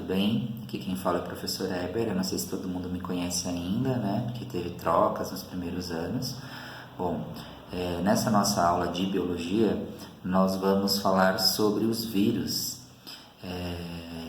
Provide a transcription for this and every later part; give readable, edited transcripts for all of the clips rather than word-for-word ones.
bem? Aqui quem fala é o professor Eber. Eu não sei se todo mundo me conhece ainda, né? Porque teve trocas nos primeiros anos. Bom, nessa nossa aula de biologia, nós vamos falar sobre os vírus.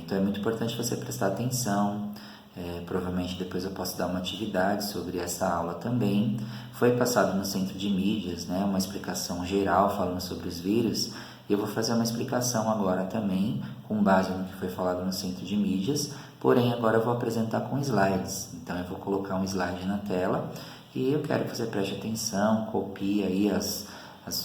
Então é muito importante você prestar atenção. Provavelmente depois eu posso dar uma atividade sobre essa aula também. Foi passado no centro de mídias, né? Uma explicação geral falando sobre os vírus. E eu vou fazer uma explicação agora também, com base no que foi falado no centro de mídias, porém agora eu vou apresentar com slides. Então eu vou colocar um slide na tela e eu quero que você preste atenção, copie aí as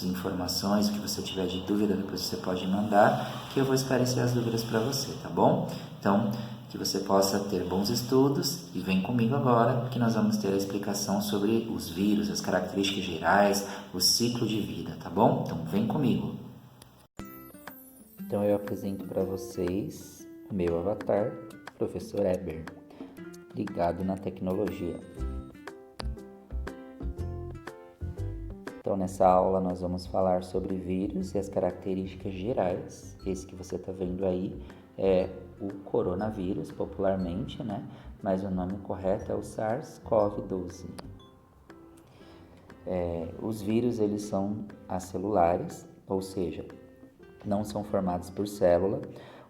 informações, o que você tiver de dúvida, depois você pode mandar, que eu vou esclarecer as dúvidas para você, tá bom? Então, que você possa ter bons estudos e vem comigo agora que nós vamos ter a explicação sobre os vírus, as características gerais, o ciclo de vida, tá bom? Então, vem comigo. Então eu apresento para vocês o meu avatar, professor Eber, ligado na tecnologia. Então nessa aula nós vamos falar sobre vírus e as características gerais. Esse que você está vendo aí é o coronavírus, popularmente, né? Mas o nome correto é o SARS-CoV-2. Os vírus eles são acelulares, ou seja, não são formados por célula.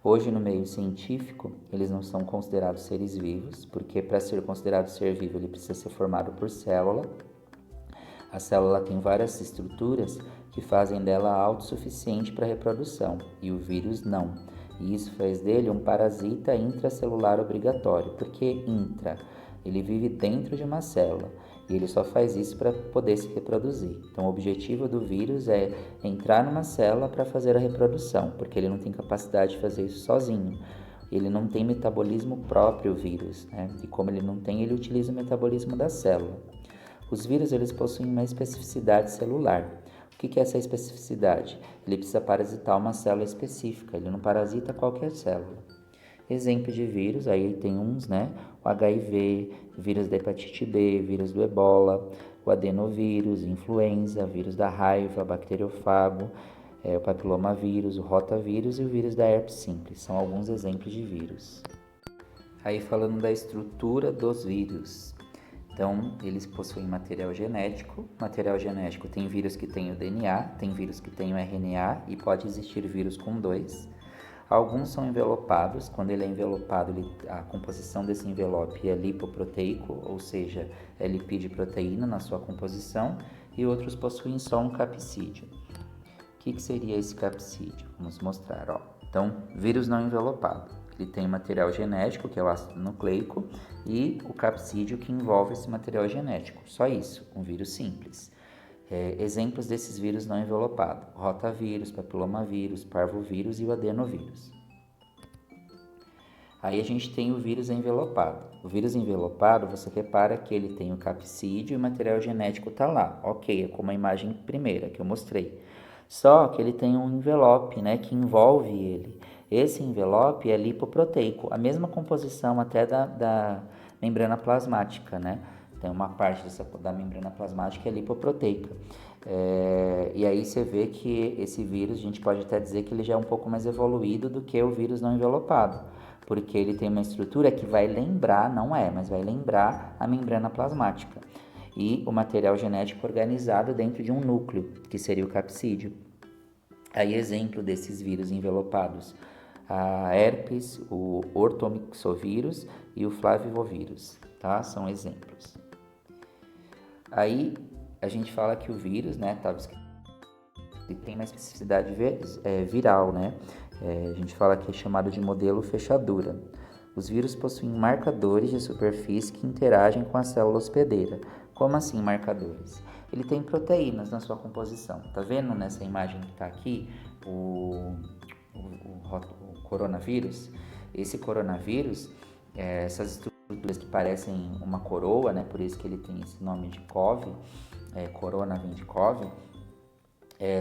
Hoje, no meio científico, eles não são considerados seres vivos, porque para ser considerado ser vivo, ele precisa ser formado por célula. A célula tem várias estruturas que fazem dela autossuficiente para a reprodução, e o vírus não. E isso faz dele um parasita intracelular obrigatório. Por que intra? Ele vive dentro de uma célula. E ele só faz isso para poder se reproduzir. Então, o objetivo do vírus é entrar numa célula para fazer a reprodução, porque ele não tem capacidade de fazer isso sozinho. Ele não tem metabolismo próprio, o vírus, né? E como ele não tem, ele utiliza o metabolismo da célula. Os vírus, eles possuem uma especificidade celular. O que é essa especificidade? Ele precisa parasitar uma célula específica, ele não parasita qualquer célula. Exemplo de vírus, aí tem uns, né? O HIV, vírus da hepatite B, vírus do ebola, o adenovírus, influenza, vírus da raiva, bacteriofago, o papilomavírus, o rotavírus e o vírus da herpes simples. São alguns exemplos de vírus. Aí falando da estrutura dos vírus. Então, eles possuem material genético. Material genético tem vírus que tem o DNA, tem vírus que tem o RNA e pode existir vírus com dois. Alguns são envelopados. Quando ele é envelopado, a composição desse envelope é lipoproteico, ou seja, é lipídio e proteína na sua composição, e outros possuem só um capsídeo. O que seria esse capsídeo? Vamos mostrar. Então, vírus não envelopado. Ele tem material genético, que é o ácido nucleico, e o capsídeo que envolve esse material genético. Só isso, um vírus simples. Exemplos desses vírus não envelopados: rotavírus, papilomavírus, parvovírus e o adenovírus. Aí a gente tem o vírus envelopado. O vírus envelopado, você repara que ele tem o capsídeo e o material genético está lá. Ok, é como a imagem primeira que eu mostrei. Só que ele tem um envelope, né, que envolve ele. Esse envelope é lipoproteico, a mesma composição até da membrana plasmática, né? Tem uma parte da membrana plasmática que é lipoproteica. E aí você vê que esse vírus, a gente pode até dizer que ele já é um pouco mais evoluído do que o vírus não envelopado, porque ele tem uma estrutura que vai lembrar, não é, mas vai lembrar a membrana plasmática. E o material genético organizado dentro de um núcleo, que seria o capsídeo. Aí exemplo desses vírus envelopados: a herpes, o ortomixovírus e o flavivovírus, tá? São exemplos. Aí a gente fala que o vírus, né, ele tem uma especificidade viral, né? A gente fala que é chamado de modelo fechadura. Os vírus possuem marcadores de superfície que interagem com a célula hospedeira. Como assim marcadores? Ele tem proteínas na sua composição. Tá vendo nessa imagem que está aqui o coronavírus? Esse coronavírus, essas estruturas que parecem uma coroa, né? Por isso que ele tem esse nome de CoV, corona vem de CoV,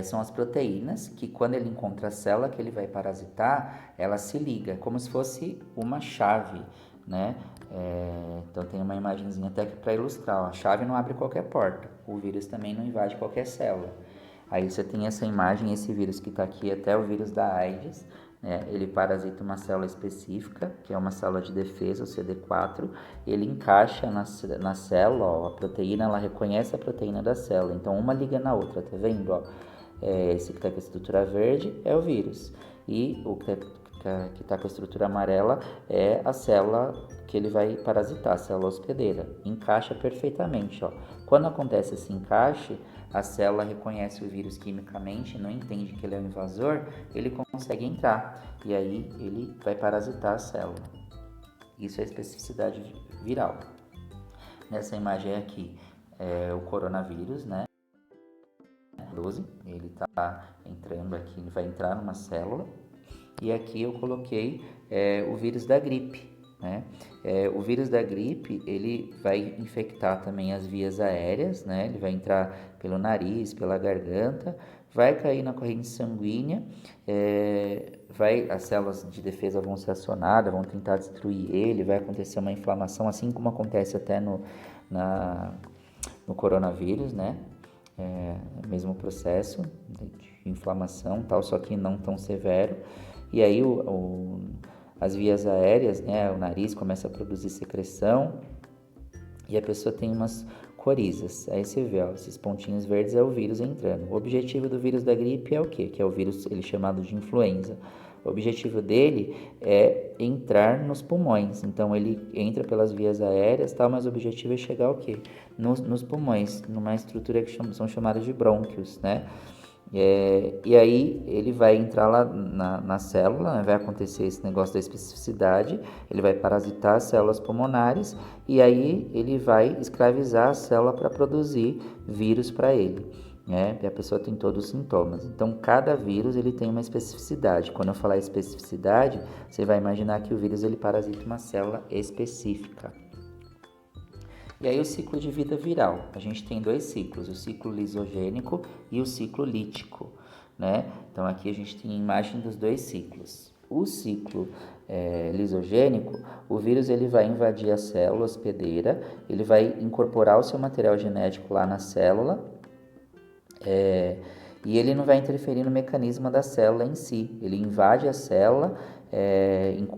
são as proteínas que, quando ele encontra a célula que ele vai parasitar, ela se liga, como se fosse uma chave, né? Então tem uma imagenzinha até para ilustrar. A chave não abre qualquer porta, o vírus também não invade qualquer célula. Aí você tem essa imagem, esse vírus que está aqui, até o vírus da AIDS, né? Ele parasita uma célula específica, que é uma célula de defesa, o CD4, ele encaixa na célula, ó, a proteína, ela reconhece a proteína da célula, então uma liga na outra, tá vendo? Ó? Esse que está com a estrutura verde é o vírus, e o que está com a estrutura amarela é a célula que ele vai parasitar, a célula hospedeira. Encaixa perfeitamente, ó. Quando acontece esse encaixe, a célula reconhece o vírus quimicamente, não entende que ele é um invasor, ele consegue entrar, e aí ele vai parasitar a célula. Isso é especificidade viral. Nessa imagem aqui é o coronavírus, né? Ele está entrando aqui, ele vai entrar numa célula, e aqui eu coloquei o vírus da gripe, né? O vírus da gripe, ele vai infectar também as vias aéreas, né? Ele vai entrar pelo nariz, pela garganta, vai cair na corrente sanguínea, as células de defesa vão ser acionadas, vão tentar destruir ele, vai acontecer uma inflamação, assim como acontece até no coronavírus, né? Mesmo processo de inflamação, tal, só que não tão severo. E aí as vias aéreas, né, o nariz começa a produzir secreção e a pessoa tem umas corizas. Aí você vê, ó, esses pontinhos verdes é o vírus entrando. O objetivo do vírus da gripe é o quê? Que é o vírus ele chamado de influenza. O objetivo dele é entrar nos pulmões. Então ele entra pelas vias aéreas, tal, mas o objetivo é chegar ao quê? Nos pulmões, numa estrutura que são chamadas de brônquios, né? E aí ele vai entrar lá na célula, né? Vai acontecer esse negócio da especificidade, ele vai parasitar as células pulmonares e aí ele vai escravizar a célula para produzir vírus para ele, né? E a pessoa tem todos os sintomas. Então cada vírus ele tem uma especificidade. Quando eu falar especificidade, você vai imaginar que o vírus ele parasita uma célula específica. E aí o ciclo de vida viral, a gente tem dois ciclos, o ciclo lisogênico e o ciclo lítico, né? Então aqui a gente tem a imagem dos dois ciclos. O ciclo lisogênico, o vírus ele vai invadir a célula hospedeira, ele vai incorporar o seu material genético lá na célula, e ele não vai interferir no mecanismo da célula em si, ele invade a célula,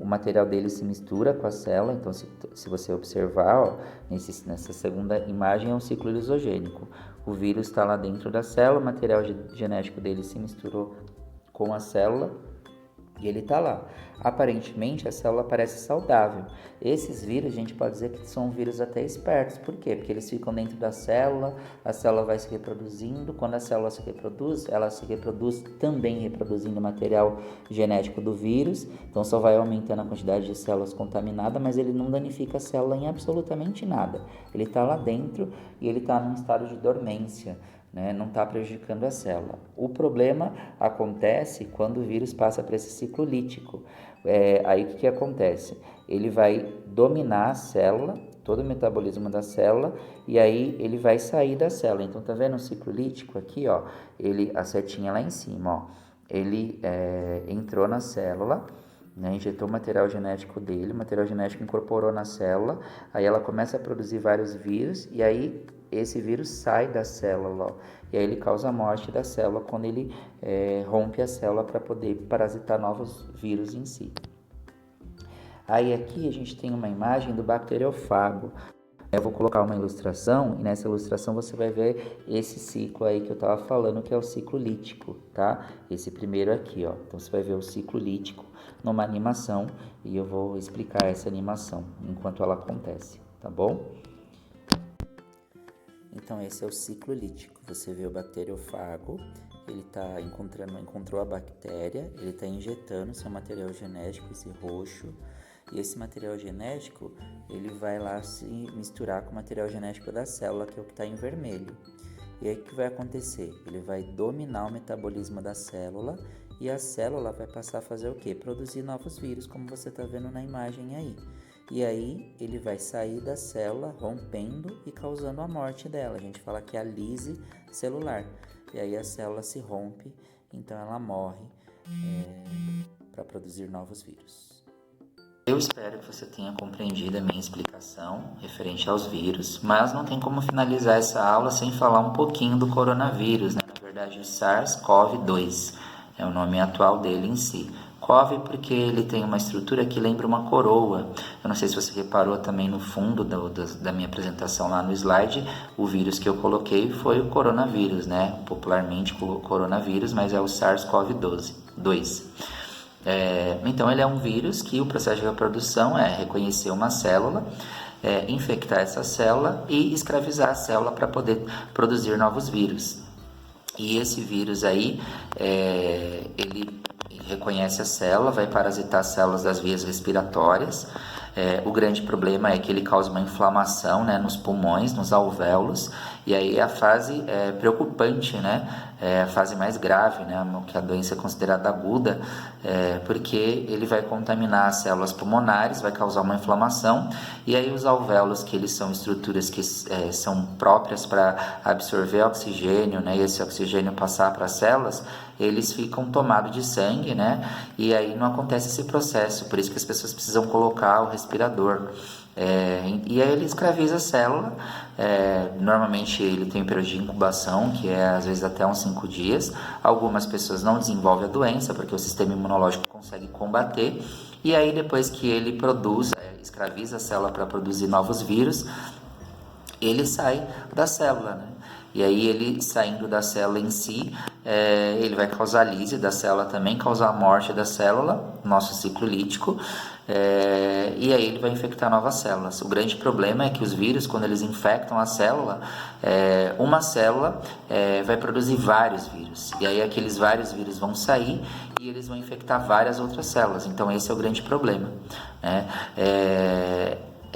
o material dele se mistura com a célula. Então se você observar, ó, nessa segunda imagem é um ciclo lisogênico, o vírus está lá dentro da célula, o material genético dele se misturou com a célula e ele está lá. Aparentemente a célula parece saudável. Esses vírus a gente pode dizer que são vírus até espertos. Por quê? Porque eles ficam dentro da célula, a célula vai se reproduzindo. Quando a célula se reproduz, ela se reproduz também reproduzindo o material genético do vírus. Então só vai aumentando a quantidade de células contaminadas, mas ele não danifica a célula em absolutamente nada. Ele está lá dentro e ele está num estado de dormência, né? Não está prejudicando a célula. O problema acontece quando o vírus passa para esse ciclo lítico. Aí o que acontece? Ele vai dominar a célula, todo o metabolismo da célula, e aí ele vai sair da célula. Então tá vendo o ciclo lítico aqui, ó? A setinha lá em cima, ó. Ele entrou na célula, né, injetou o material genético dele, o material genético incorporou na célula, aí ela começa a produzir vários vírus, e aí esse vírus sai da célula, ó, e aí ele causa a morte da célula quando ele rompe a célula para poder parasitar novos vírus em si. Aí aqui a gente tem uma imagem do bacteriófago. Eu vou colocar uma ilustração, e nessa ilustração você vai ver esse ciclo aí que eu estava falando, que é o ciclo lítico, tá? Esse primeiro aqui, ó. Então você vai ver o ciclo lítico numa animação, e eu vou explicar essa animação enquanto ela acontece, tá bom? Então esse é o ciclo lítico. Você vê o bacteriofago, ele encontrou a bactéria, ele está injetando seu material genético, esse roxo, e esse material genético, ele vai lá se misturar com o material genético da célula, que é o que está em vermelho. E aí o que vai acontecer? Ele vai dominar o metabolismo da célula, e a célula vai passar a fazer o quê? Produzir novos vírus, como você está vendo na imagem aí. E aí ele vai sair da célula, rompendo e causando a morte dela. A gente fala que é a lise celular. E aí a célula se rompe, então ela morre para produzir novos vírus. Eu espero que você tenha compreendido a minha explicação referente aos vírus, mas não tem como finalizar essa aula sem falar um pouquinho do coronavírus, né? Na verdade, o SARS-CoV-2 é o nome atual dele em si. CoV porque ele tem uma estrutura que lembra uma coroa. Eu não sei se você reparou também no fundo da minha apresentação lá no slide, o vírus que eu coloquei foi o coronavírus, né? Popularmente o coronavírus, mas é o SARS-CoV-2. Então ele é um vírus que o processo de reprodução é reconhecer uma célula, infectar essa célula e escravizar a célula para poder produzir novos vírus. E esse vírus aí, ele reconhece a célula, vai parasitar as células das vias respiratórias. O grande problema é que ele causa uma inflamação, né, nos pulmões, nos alvéolos, e aí a fase é preocupante, né? É a fase mais grave, né? Que a doença é considerada aguda, porque ele vai contaminar as células pulmonares, vai causar uma inflamação, e aí os alvéolos, que eles são estruturas que são próprias para absorver oxigênio, né? E esse oxigênio passar para as células, eles ficam tomados de sangue, né? E aí não acontece esse processo, por isso que as pessoas precisam colocar o respirador. E aí ele escraviza a célula. Normalmente ele tem um período de incubação, que é às vezes até uns 5 dias. Algumas pessoas não desenvolvem a doença, porque o sistema imunológico consegue combater. E aí depois que ele produz, escraviza a célula para produzir novos vírus, ele sai da célula, né? E aí ele saindo da célula em si, ele vai causar a lise da célula também, causar a morte da célula, nosso ciclo lítico, e aí ele vai infectar novas células. O grande problema é que os vírus, quando eles infectam a célula, uma célula vai produzir vários vírus, e aí aqueles vários vírus vão sair e eles vão infectar várias outras células. Então esse é o grande problema, né?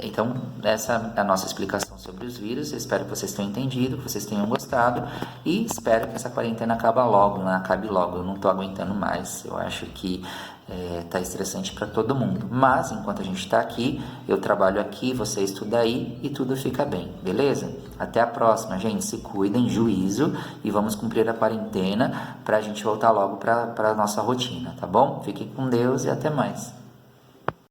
Então, essa é a nossa explicação sobre os vírus. Eu espero que vocês tenham entendido, que vocês tenham gostado, e espero que essa quarentena acabe logo. Eu não estou aguentando mais. Eu acho que tá estressante para todo mundo. Mas, enquanto a gente está aqui, eu trabalho aqui, você estuda aí e tudo fica bem, beleza? Até a próxima, gente. Se cuidem, juízo, e vamos cumprir a quarentena para a gente voltar logo para a nossa rotina, tá bom? Fiquem com Deus e até mais.